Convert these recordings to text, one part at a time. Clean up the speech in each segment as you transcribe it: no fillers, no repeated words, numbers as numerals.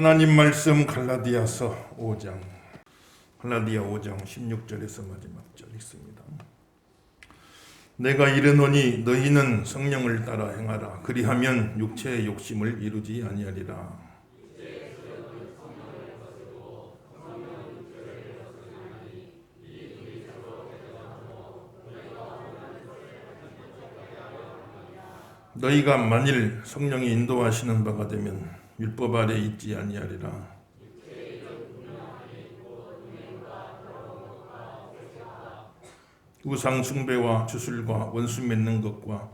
하나님 말씀 갈라디아서 5장 16절에서 마지막 절 있습니다. 내가 이르노니 너희는 성령을 따라 행하라. 그리하면 육체의 욕심을 이루지 아니하리라. 너희가 만일 성령이 인도하시는 바가 되면 율법 아래 있지 아니하리라. 우상 숭배와 주술과 원수 맺는 것과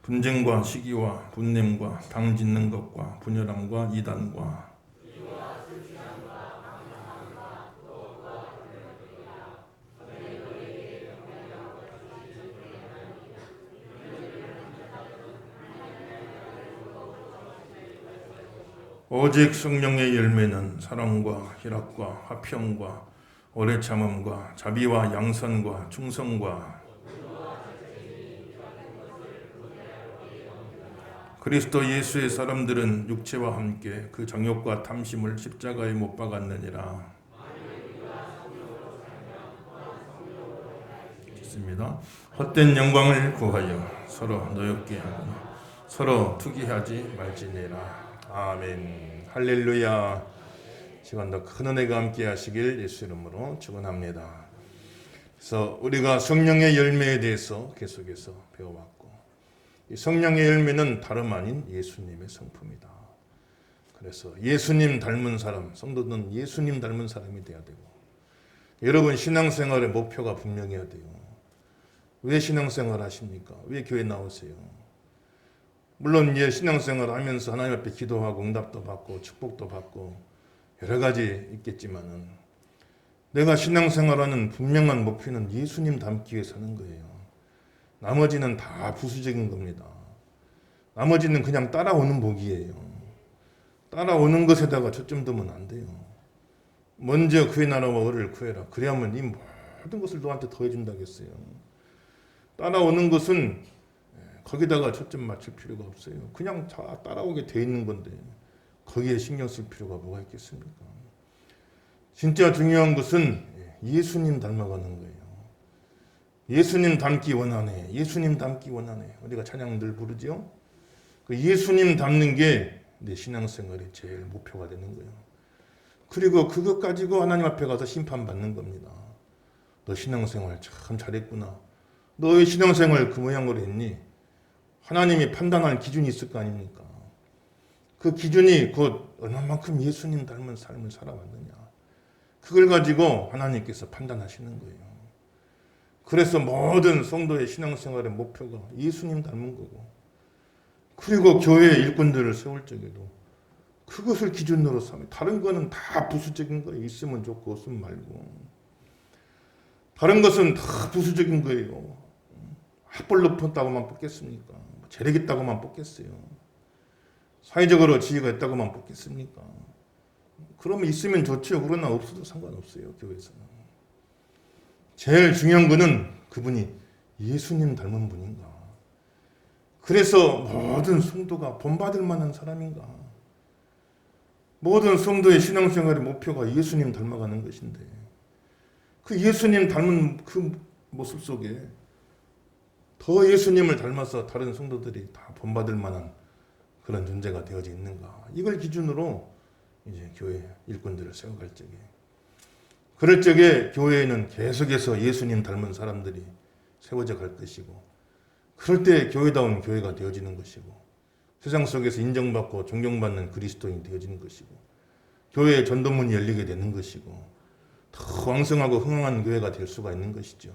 분쟁과 시기와 분냄과 당 짓는 것과 분열함과 이단과 오직 성령의 열매는 사랑과 희락과 화평과 오래 참음과 자비와 양선과 충성과 그리스도 예수의 사람들은 육체와 함께 그 정욕과 탐심을 십자가에 못 박았느니라. 있습니다. 헛된 영광을 구하여 서로 노엽게 하거나 서로 투기하지 말지니라. 아멘. 할렐루야. 시간도 큰 은혜가 함께 하시길 예수 이름으로 축원합니다. 그래서 우리가 성령의 열매에 대해서 계속해서 배워왔고, 이 성령의 열매는 다름 아닌 예수님의 성품이다. 그래서 예수님 닮은 사람, 성도는 예수님 닮은 사람이 돼야 되고, 여러분 신앙생활의 목표가 분명해야 돼요. 왜 신앙생활 하십니까? 왜 교회 나오세요? 물론 이제 신앙생활 하면서 하나님 앞에 기도하고 응답도 받고 축복도 받고 여러 가지 있겠지만은, 내가 신앙생활하는 분명한 목표는 예수님 닮기 위해 사는 거예요. 나머지는 다 부수적인 겁니다. 나머지는 그냥 따라오는 복이에요. 따라오는 것에다가 초점 두면 안 돼요. 먼저 그의 나라와 의를 구해라. 그래야만 이 모든 것을 너한테 더해준다고 했어요. 따라오는 것은 거기다가 초점 맞출 필요가 없어요. 그냥 다 따라오게 돼 있는 건데 거기에 신경 쓸 필요가 뭐가 있겠습니까? 진짜 중요한 것은 예수님 닮아가는 거예요. 예수님 닮기 원하네. 예수님 닮기 원하네. 우리가 찬양 늘 부르죠. 그 예수님 닮는 게 내 신앙생활의 제일 목표가 되는 거예요. 그리고 그것 가지고 하나님 앞에 가서 심판받는 겁니다. 너 신앙생활 참 잘했구나. 너의 신앙생활 그 모양으로 했니? 하나님이 판단할 기준이 있을 거 아닙니까? 그 기준이 곧 얼마만큼 예수님 닮은 삶을 살아왔느냐. 그걸 가지고 하나님께서 판단하시는 거예요. 그래서 모든 성도의 신앙생활의 목표가 예수님 닮은 거고, 그리고 교회 일꾼들을 세울 적에도 그것을 기준으로 삼아요. 다른 거는 다 부수적인 거예요. 있으면 좋고 없으면 말고. 다른 것은 다 부수적인 거예요. 학벌 높았다고만 뽑겠습니까? 재력 있다고만 뽑겠어요? 사회적으로 지위가 있다고만 뽑겠습니까? 그러면 있으면 좋죠. 그러나 없어도 상관없어요. 교회에서는. 제일 중요한 거는 그분이 예수님 닮은 분인가. 그래서 모든 성도가 본받을 만한 사람인가. 모든 성도의 신앙생활의 목표가 예수님 닮아가는 것인데, 그 예수님 닮은 그 모습 속에 더 예수님을 닮아서 다른 성도들이 다 본받을 만한 그런 존재가 되어져 있는가. 이걸 기준으로 이제 교회 일꾼들을 세워갈 적에, 그럴 적에 교회에는 계속해서 예수님 닮은 사람들이 세워져 갈 것이고, 그럴 때 교회다운 교회가 되어지는 것이고, 세상 속에서 인정받고 존경받는 그리스도인이 되어지는 것이고, 교회의 전도문이 열리게 되는 것이고, 더 왕성하고 흥황한 교회가 될 수가 있는 것이죠.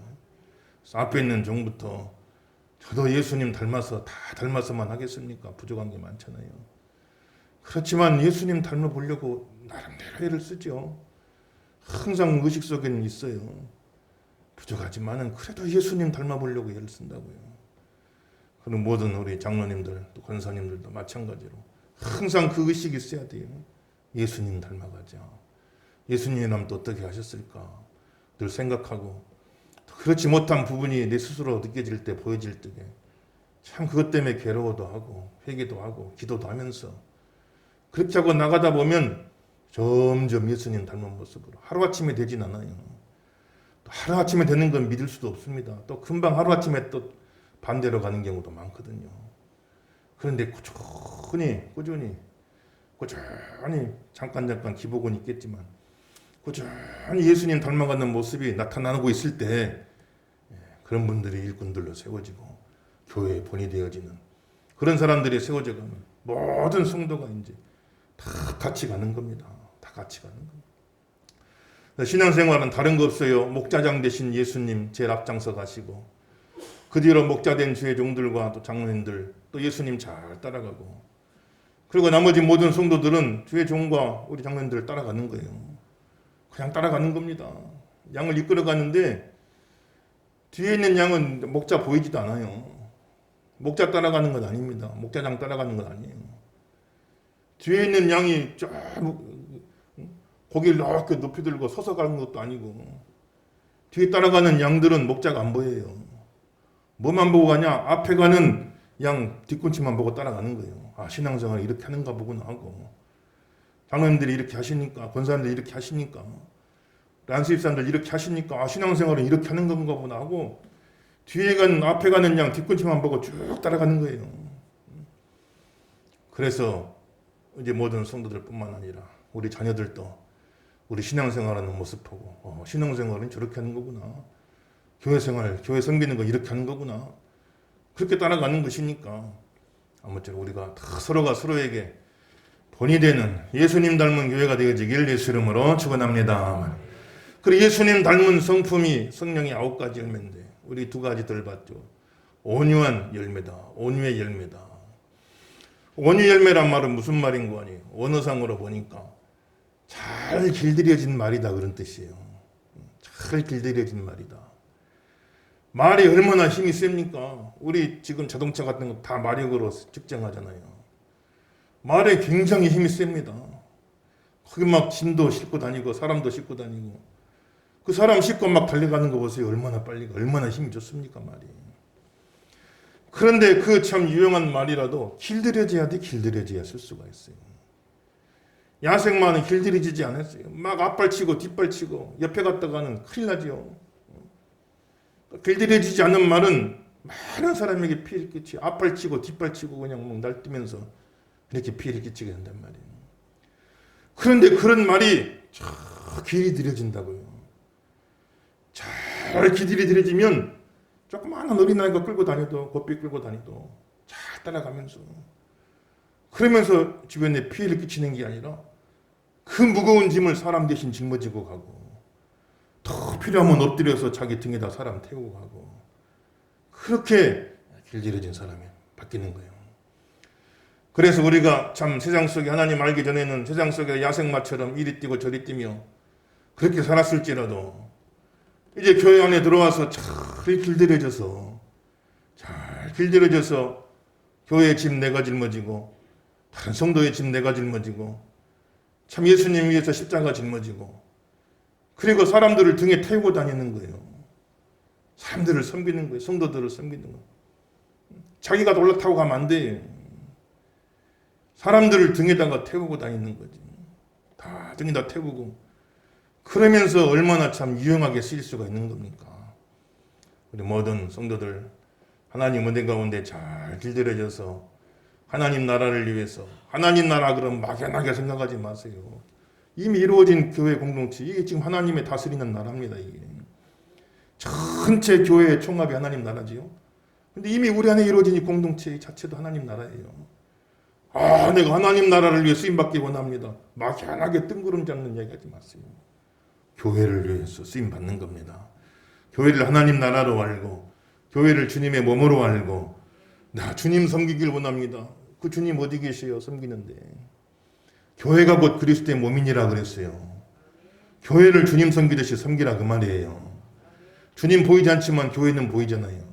앞에 있는 종부터 저도 예수님 닮아서 다 닮아서만 하겠습니까? 부족한 게 많잖아요. 그렇지만 예수님 닮아 보려고 나름대로 애를 쓰죠. 항상 의식 속에는 있어요. 부족하지만은 그래도 예수님 닮아 보려고 애를 쓴다고요. 그리고 모든 우리 장로님들 또 권사님들도 마찬가지로 항상 그 의식이 있어야 돼요. 예수님 닮아가자. 예수님이라면 또 어떻게 하셨을까 늘 생각하고, 그렇지 못한 부분이 내 스스로 느껴질 때, 보여질 때 참 그것 때문에 괴로워도 하고 회개도 하고 기도도 하면서 그렇게 하고 나가다 보면 점점 예수님 닮은 모습으로 하루아침에 되진 않아요. 또 하루아침에 되는 건 믿을 수도 없습니다. 또 금방 하루아침에 또 반대로 가는 경우도 많거든요. 그런데 꾸준히 잠깐 기복은 있겠지만 꾸준히 예수님 닮아가는 모습이 나타나고 있을 때 그런 분들이 일꾼들로 세워지고 교회의 본이 되어지는 그런 사람들이 세워져가면 모든 성도가 이제 다 같이 가는 겁니다. 다 같이 가는 겁니다. 신앙생활은 다른 거 없어요. 목자장 되신 예수님 제일 앞장서 가시고 그 뒤로 목자된 주의 종들과 또 장로님들 또 예수님 잘 따라가고 그리고 나머지 모든 성도들은 주의 종과 우리 장로님들을 따라가는 거예요. 그냥 따라가는 겁니다. 양을 이끌어 가는데 뒤에 있는 양은 목자 보이지도 않아요. 목자 따라가는 건 아닙니다. 목자장 따라가는 건 아니에요. 뒤에 있는 양이 쫙 고개를 이렇게 높이 들고 서서 가는 것도 아니고 뒤에 따라가는 양들은 목자가 안 보여요. 뭐만 보고 가냐? 앞에 가는 양 뒤꿈치만 보고 따라가는 거예요. 아, 신앙생활을 이렇게 하는가 보구나 하고 장로님들이 이렇게 하시니까 권사님들이 이렇게 하시니까 안수집사님들 이렇게 하시니까 아, 신앙생활은 이렇게 하는 건가 보나 하고 앞에 가는 양 뒤꿈치만 보고 쭉 따라가는 거예요. 그래서 이제 모든 성도들 뿐만 아니라 우리 자녀들도 우리 신앙생활하는 모습 보고 신앙생활은 저렇게 하는 거구나. 교회생활, 교회 섬기는 거 이렇게 하는 거구나. 그렇게 따라가는 것이니까 아무쪼록 우리가 다 서로가 서로에게 본이 되는 예수님 닮은 교회가 되어지길 예수 이름으로 축원합니다. 그리고 예수님 닮은 성품이 성령의 9가지 열매인데 우리 2가지들 봤죠. 온유한 열매다. 온유의 열매다. 온유 열매란 말은 무슨 말인 거 아니에요? 원어상으로 보니까 잘 길들여진 말이다 그런 뜻이에요. 잘 길들여진 말이다. 말이 얼마나 힘이 셉니까? 우리 지금 자동차 같은 거 다 마력으로 측정하잖아요. 말에 굉장히 힘이 셉니다. 거기 막 짐도 싣고 다니고 사람도 싣고 다니고 그 사람 싣고 막 달려가는 거 보세요. 얼마나 빨리 얼마나 힘이 좋습니까 말이. 그런데 그 참 유용한 말이라도 길들여져야 돼. 길들여져야 쓸 수가 있어요. 야생마는 길들여지지 않았어요. 막 앞발치고 뒷발치고 옆에 갔다가는 큰일 나죠. 길들여지지 않는 말은 많은 사람에게 피해를 끼치 앞발치고 뒷발치고 그냥 막 날뛰면서 이렇게 피해를 끼치게 된단 말이에요. 그런데 그런 말이 잘 길들여진다고요. 잘 길들여지면 조그마한 어린아이가 끌고 다녀도 고삐 끌고 다니도 잘 따라가면서 그러면서 주변에 피해를 끼치는 게 아니라 그 무거운 짐을 사람 대신 짊어지고 가고 더 필요하면 엎드려서 자기 등에다 사람 태우고 가고 그렇게 길들여진 사람이 바뀌는 거예요. 그래서 우리가 참 세상 속에 하나님 알기 전에는 세상 속에 야생마처럼 이리 뛰고 저리 뛰며 그렇게 살았을지라도 이제 교회 안에 들어와서 잘 길들여져서 교회의 짐 내가 짊어지고 다른 성도의 짐 내가 짊어지고 참 예수님 위해서 십자가 짊어지고 그리고 사람들을 등에 태우고 다니는 거예요. 사람들을 섬기는 거예요. 성도들을 섬기는 거예요. 자기가 올라타고 가면 안 돼요. 사람들을 등에다가 태우고 다니는 거지. 다 등에다 태우고 그러면서 얼마나 참 유용하게 쓰일 수가 있는 겁니까? 우리 모든 성도들 하나님 은혜 가운데 잘 길들여져서 하나님 나라를 위해서 하나님 나라 그럼 막연하게 생각하지 마세요. 이미 이루어진 교회 공동체 이게 지금 하나님의 다스리는 나라입니다. 이게 전체 교회의 총합이 하나님 나라지요. 근데 이미 우리 안에 이루어진 이 공동체 자체도 하나님 나라예요. 아, 내가 하나님 나라를 위해 쓰임받기 원합니다. 막연하게 뜬구름 잡는 얘기하지 마세요. 교회를 위해서 쓰임받는 겁니다. 교회를 하나님 나라로 알고 교회를 주님의 몸으로 알고 나 주님 섬기길 원합니다. 그 주님 어디 계세요? 섬기는데. 교회가 곧 그리스도의 몸이니라 그랬어요. 교회를 주님 섬기듯이 섬기라 그 말이에요. 주님 보이지 않지만 교회는 보이잖아요.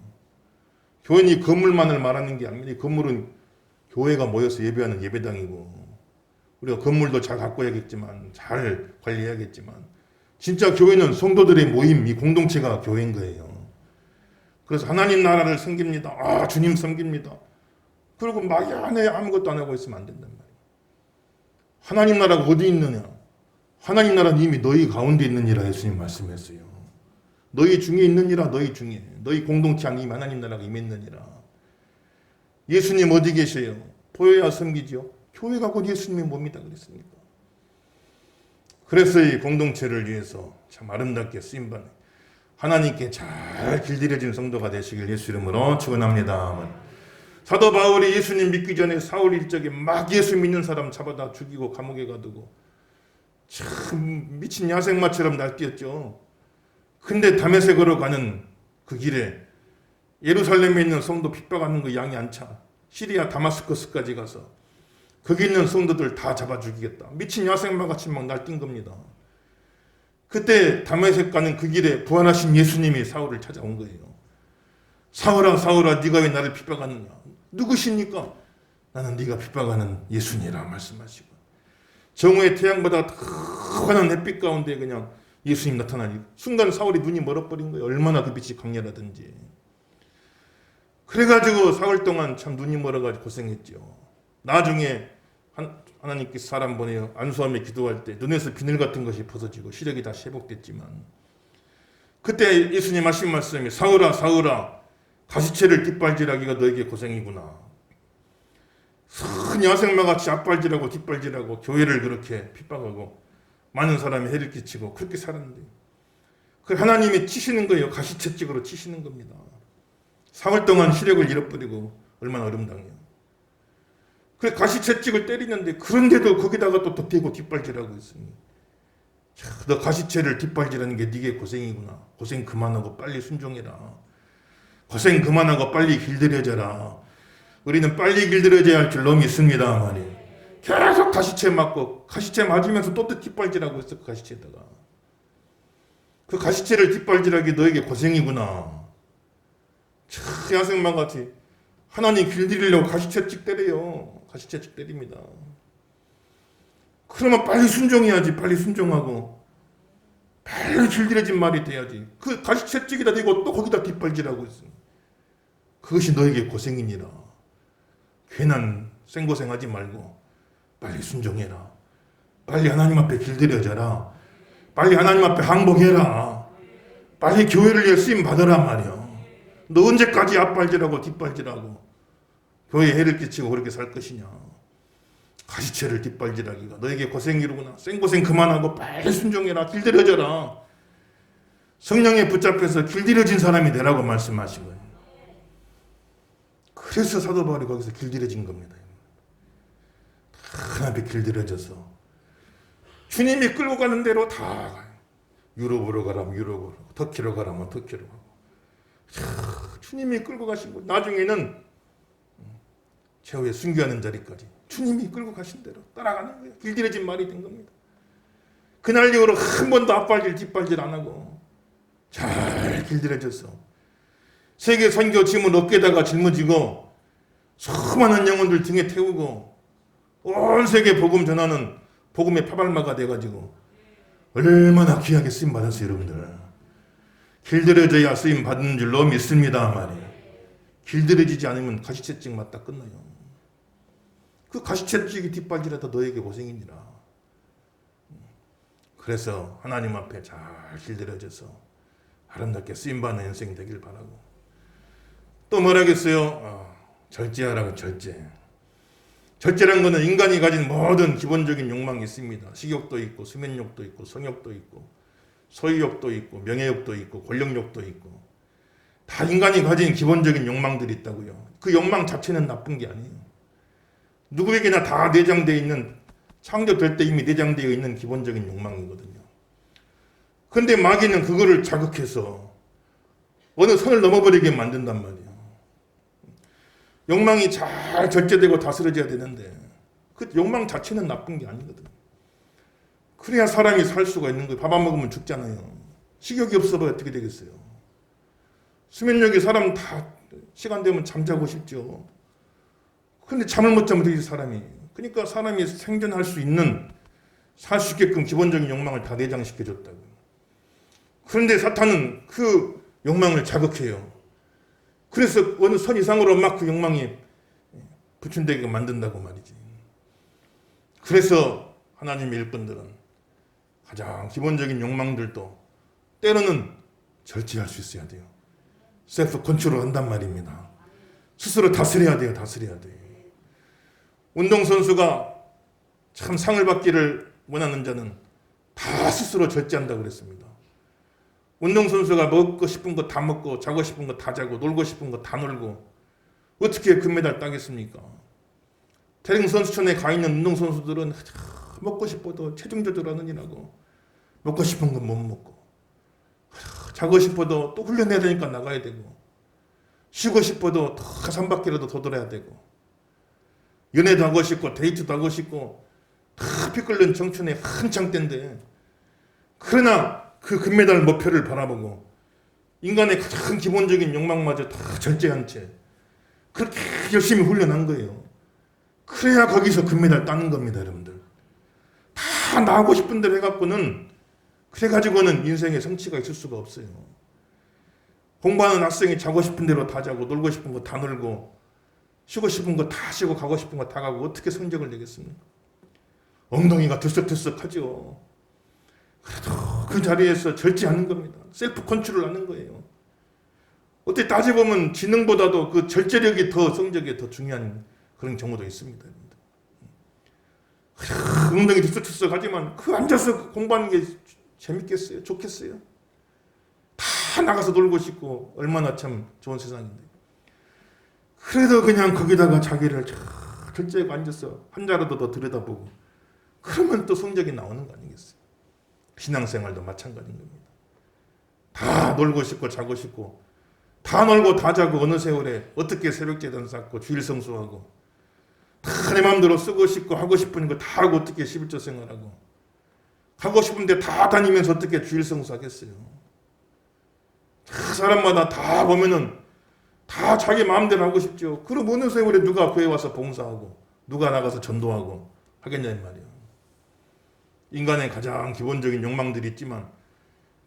교회는 이 건물만을 말하는 게 아닙니다. 이 건물은 교회가 모여서 예배하는 예배당이고 우리가 건물도 잘 가꿔야겠지만 잘 관리해야겠지만 진짜 교회는 성도들의 모임, 이 공동체가 교회인 거예요. 그래서 하나님 나라를 섬깁니다. 아, 주님 섬깁니다. 그리고 막연해 아무것도 안 하고 있으면 안 된단 말이에요. 하나님 나라가 어디 있느냐? 하나님 나라는 이미 너희 가운데 있느니라 예수님 말씀했어요. 너희 중에 있느니라. 너희 중에. 너희 공동체 안에 이미 하나님 나라가 임했느니라. 예수님 어디 계세요? 보여야 섬기지요. 교회가 곧 예수님의 몸이다 그랬습니까? 그래서 이 공동체를 위해서 참 아름답게 쓰임받는 하나님께 잘 길들여진 성도가 되시길 예수 이름으로 축원합니다. 사도 바울이 예수님 믿기 전에 사울 일적에 막 예수 믿는 사람 잡아다 죽이고 감옥에 가두고 참 미친 야생마처럼 날뛰었죠. 근데 다메섹으로 가는 그 길에 예루살렘에 있는 성도 핍박하는 거 양이 안 차. 시리아 다마스커스까지 가서 거기 있는 성도들 다 잡아 죽이겠다. 미친 야생마같이 막 날뛴 겁니다. 그때 다메섹 가는 그 길에 부활하신 예수님이 사울을 찾아온 거예요. 사울아 사울아 네가 왜 나를 핍박하느냐. 누구십니까? 나는 네가 핍박하는 예수니라 말씀하시고 정오의 태양보다 더 환한 햇빛 가운데 그냥 예수님 나타나니 순간 사울이 눈이 멀어버린 거예요. 얼마나 그 빛이 강렬하든지. 그래가지고 사흘 동안 참 눈이 멀어가지고 고생했죠. 나중에 하나님께서 사람 보내요. 안수하며 기도할 때 눈에서 비늘 같은 것이 벗어지고 시력이 다시 회복됐지만 그때 예수님 하신 말씀이 사울아 사울아 가시체를 뒷발질하기가 너에게 고생이구나. 큰 야생마같이 앞발질하고 뒷발질하고 교회를 그렇게 핍박하고 많은 사람이 해를 끼치고 그렇게 살았는데 그 하나님이 치시는 거예요. 가시채찍으로 치시는 겁니다. 사흘 동안 시력을 잃어버리고 얼마나 어림당해요. 그래 가시채찍을 때리는데 그런데도 거기다가 또 덧대고 뒷발질하고 있으니 너 가시채를 뒷발질하는 게 네게 고생이구나. 고생 그만하고 빨리 순종해라. 고생 그만하고 빨리 길들여져라. 우리는 빨리 길들여져야 할 줄 너무 믿습니다. 말이에요. 계속 가시채 맞고 가시채 맞으면서 또 뒷발질하고 있어. 그 가시채에다가 그 가시채를 뒷발질하기 너에게 고생이구나. 참 야생마같이 하나님 길들이려고 가시채찍 때려요. 가시채찍 때립니다. 그러면 빨리 순종해야지. 빨리 순종하고 빨리 길들여진 말이 돼야지. 그 가시채찍에다 대고 또 거기다 뒷발질하고 있어. 그것이 너에게 고생이니라. 괜한 생고생하지 말고 빨리 순종해라. 빨리 하나님 앞에 길들여져라. 빨리 하나님 앞에 항복해라. 빨리 교회를 위해 쓰임 받아라 말이야. 너 언제까지 앞발질하고 뒷발질하고 교회에 해를 끼치고 그렇게 살 것이냐. 가시채를 뒷발질하기가 너에게 고생이로구나. 생고생 그만하고 빨리 순종해라. 길들여져라. 성령에 붙잡혀서 길들여진 사람이 되라고 말씀하신 거예요. 그래서 사도 바울이 거기서 길들여진 겁니다. 하나님께 길들여져서 주님이 끌고 가는 대로 다 가요. 유럽으로 가라면 유럽으로, 터키로 가라면 터키로 가고 주님이 끌고 가신 거. 나중에는 최후의 순교하는 자리까지 주님이 끌고 가신 대로 따라가는 거예요. 길들여진 말이 된 겁니다. 그날 이후로 한 번도 앞발질 뒷발질 안 하고 잘 길들여져서 세계 선교 짐을 어깨에다가 짊어지고 수많은 영혼들 등에 태우고 온 세계 복음 전하는 복음의 파발마가 돼가지고 얼마나 귀하게 쓰임 받았어요. 여러분들 길들여져야 쓰임 받는 줄로 믿습니다 말이에요. 길들여지지 않으면 가시채찍 맞다 끝나요. 그 가시채찍이 뒷발질하다 너에게 고생이니라. 그래서 하나님 앞에 잘 길들여져서 아름답게 쓰임받는 인생 되길 바라고. 또 뭐라겠어요? 절제하라고. 절제. 절제란 것은 인간이 가진 모든 기본적인 욕망이 있습니다. 식욕도 있고 수면욕도 있고 성욕도 있고 소유욕도 있고 명예욕도 있고 권력욕도 있고 다 인간이 가진 기본적인 욕망들이 있다고요. 그 욕망 자체는 나쁜 게 아니에요. 누구에게나 다 내장되어 있는, 창조될 때 이미 내장되어 있는 기본적인 욕망이거든요. 그런데 마귀는 그거를 자극해서 어느 선을 넘어버리게 만든단 말이에요. 욕망이 잘 절제되고 다스려져야 되는데 그 욕망 자체는 나쁜 게 아니거든요. 그래야 사람이 살 수가 있는 거예요. 밥 안 먹으면 죽잖아요. 식욕이 없어봐야 어떻게 되겠어요. 수면력이 사람 다 시간 되면 잠자고 싶죠. 그런데 잠을 못 자면 되지 사람이. 그러니까 사람이 생존할 수 있는, 살 수 있게끔 기본적인 욕망을 다 내장시켜줬다고. 그런데 사탄은 그 욕망을 자극해요. 그래서 어느 선 이상으로 막 그 욕망이 부춘되게 만든다고 말이지. 그래서 하나님의 일꾼들은 가장 기본적인 욕망들도 때로는 절제할 수 있어야 돼요. 셀프 컨트롤 한단 말입니다. 스스로 다스려야 돼요. 다스려야 돼. 운동선수가 참 상을 받기를 원하는 자는 다 스스로 절제한다고 그랬습니다. 운동선수가 먹고 싶은 거 다 먹고 자고 싶은 거 다 자고 놀고 싶은 거 다 놀고 어떻게 금메달 따겠습니까? 태릉선수촌에 가 있는 운동선수들은 먹고 싶어도 체중 조절하느니라고 먹고 싶은 건 못 먹고 자고 싶어도 또 훈련해야 되니까 나가야 되고 쉬고 싶어도 더 가산 바퀴라도 더 돌아야 되고 연애도 하고 싶고 데이트도 하고 싶고 다 피 끓는 청춘의 한창 때인데 그러나 그 금메달 목표를 바라보고 인간의 가장 기본적인 욕망마저 다 절제한 채 그렇게 열심히 훈련한 거예요. 그래야 거기서 금메달 따는 겁니다. 여러분들 다 나하고 싶은 대로 해갖고는 그래가지고는 인생에 성취가 있을 수가 없어요. 공부하는 학생이 자고 싶은 대로 다 자고 놀고 싶은 거 다 놀고 쉬고 싶은 거 다 쉬고 가고 싶은 거 다 가고 어떻게 성적을 내겠습니까? 엉덩이가 들썩들썩하죠. 그래도 그 자리에서 절제하는 겁니다. 셀프 컨트롤 하는 거예요. 어떻게 따져보면 지능보다도 그 절제력이 더 성적에 더 중요한 그런 경우도 있습니다. 엉덩이 들썩들썩하지만 그 앉아서 공부하는 게 재밌겠어요? 좋겠어요? 다 나가서 놀고 싶고 얼마나 참 좋은 세상인데 그래도 그냥 거기다가 자기를 절제하고 앉아서 한 자라도 더 들여다보고 그러면 또 성적이 나오는 거 아니겠어요? 신앙생활도 마찬가지인 겁니다. 다 놀고 싶고 자고 싶고 다 놀고 다 자고 어느 세월에 어떻게 새벽제단 쌓고 주일 성수하고 다 내 마음대로 쓰고 싶고 하고 싶은 거 다 하고 어떻게 11조 생활하고 가고 싶은데 다 다니면서 어떻게 주일 성수하겠어요? 사람마다 다 보면은 다 자기 마음대로 하고 싶죠. 그럼 어느 세월에 누가 교회 와서 봉사하고 누가 나가서 전도하고 하겠냐는 말이에요. 인간의 가장 기본적인 욕망들이 있지만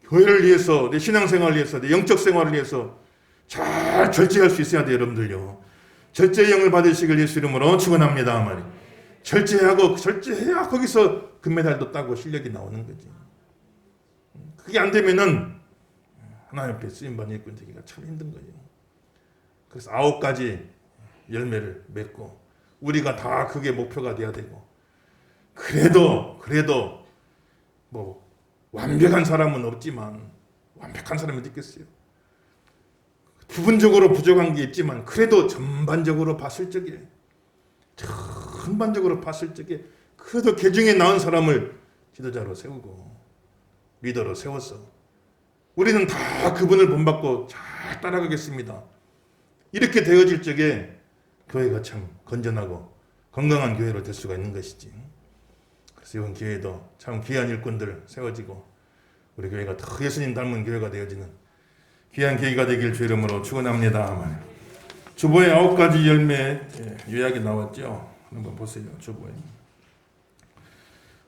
교회를 위해서 내 신앙생활을 위해서 내 영적 생활을 위해서 잘 절제할 수 있어야 돼요. 여러분들요. 절제의 영을 받으시길 예수 이름으로 축원합니다. 말이에요. 절제해야 거기서 금메달도 따고 실력이 나오는 거지. 그게 안 되면은 하나님 앞에 쓰임받는 일꾼 되기가 참 힘든 거예요. 그래서 9가지 열매를 맺고 우리가 다 그게 목표가 돼야 되고 그래도 뭐 완벽한 사람은 없지만 완벽한 사람이 있겠어요. 부분적으로 부족한 게 있지만 그래도 전반적으로 봤을 적에 그래도 개중에 나은 사람을 지도자로 세우고 리더로 세웠어. 우리는 다 그분을 본받고 잘 따라가겠습니다. 이렇게 되어질 적에 교회가 참 건전하고 건강한 교회로 될 수가 있는 것이지. 그래서 이번 기회에도 참 귀한 일꾼들 세워지고 우리 교회가 더 예수님 닮은 교회가 되어지는 귀한 계기가 되길 주 이름으로 축원합니다. 주보에 9가지 열매 요약이 나왔죠. 한번 보세요. 주보에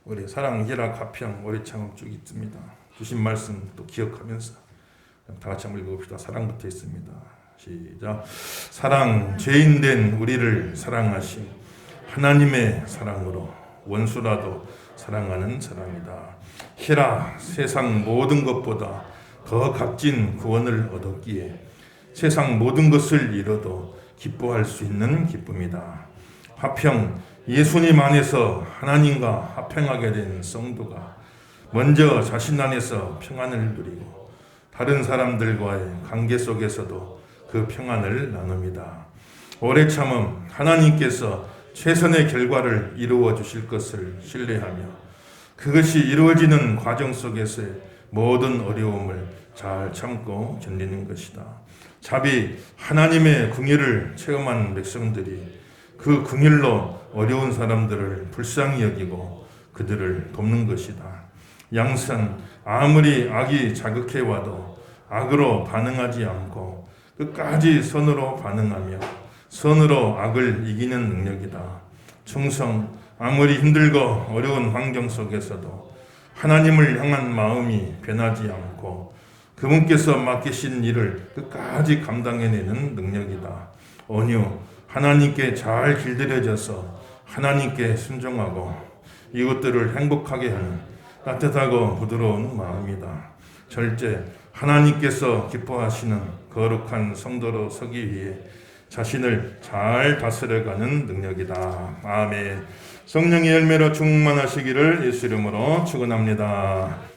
우리 사랑, 희락, 화평, 오래 참음 쭉 있습니다. 주신 말씀 또 기억하면서 다 같이 한번 읽어봅시다. 사랑부터 있습니다. 시작. 사랑, 죄인된 우리를 사랑하신 하나님의 사랑으로 원수라도 사랑하는 사랑이다. 희락, 세상 모든 것보다 더 값진 구원을 얻었기에 세상 모든 것을 잃어도 기뻐할 수 있는 기쁨이다. 화평, 예수님 안에서 하나님과 화평하게 된 성도가 먼저 자신 안에서 평안을 누리고 다른 사람들과의 관계 속에서도 그 평안을 나눕니다. 오래 참음, 하나님께서 최선의 결과를 이루어 주실 것을 신뢰하며 그것이 이루어지는 과정 속에서의 모든 어려움을 잘 참고 견디는 것이다. 자비, 하나님의 긍휼을 체험한 백성들이 그 긍휼로 어려운 사람들을 불쌍히 여기고 그들을 돕는 것이다. 양선, 아무리 악이 자극해와도 악으로 반응하지 않고 끝까지 선으로 반응하며 선으로 악을 이기는 능력이다. 충성, 아무리 힘들고 어려운 환경 속에서도 하나님을 향한 마음이 변하지 않고 그분께서 맡기신 일을 끝까지 감당해내는 능력이다. 온유, 하나님께 잘 길들여져서 하나님께 순종하고 이것들을 행복하게 하는 따뜻하고 부드러운 마음이다. 절제, 하나님께서 기뻐하시는 거룩한 성도로 서기 위해 자신을 잘 다스려가는 능력이다. 아멘. 성령의 열매로 충만하시기를 예수 이름으로 축원합니다.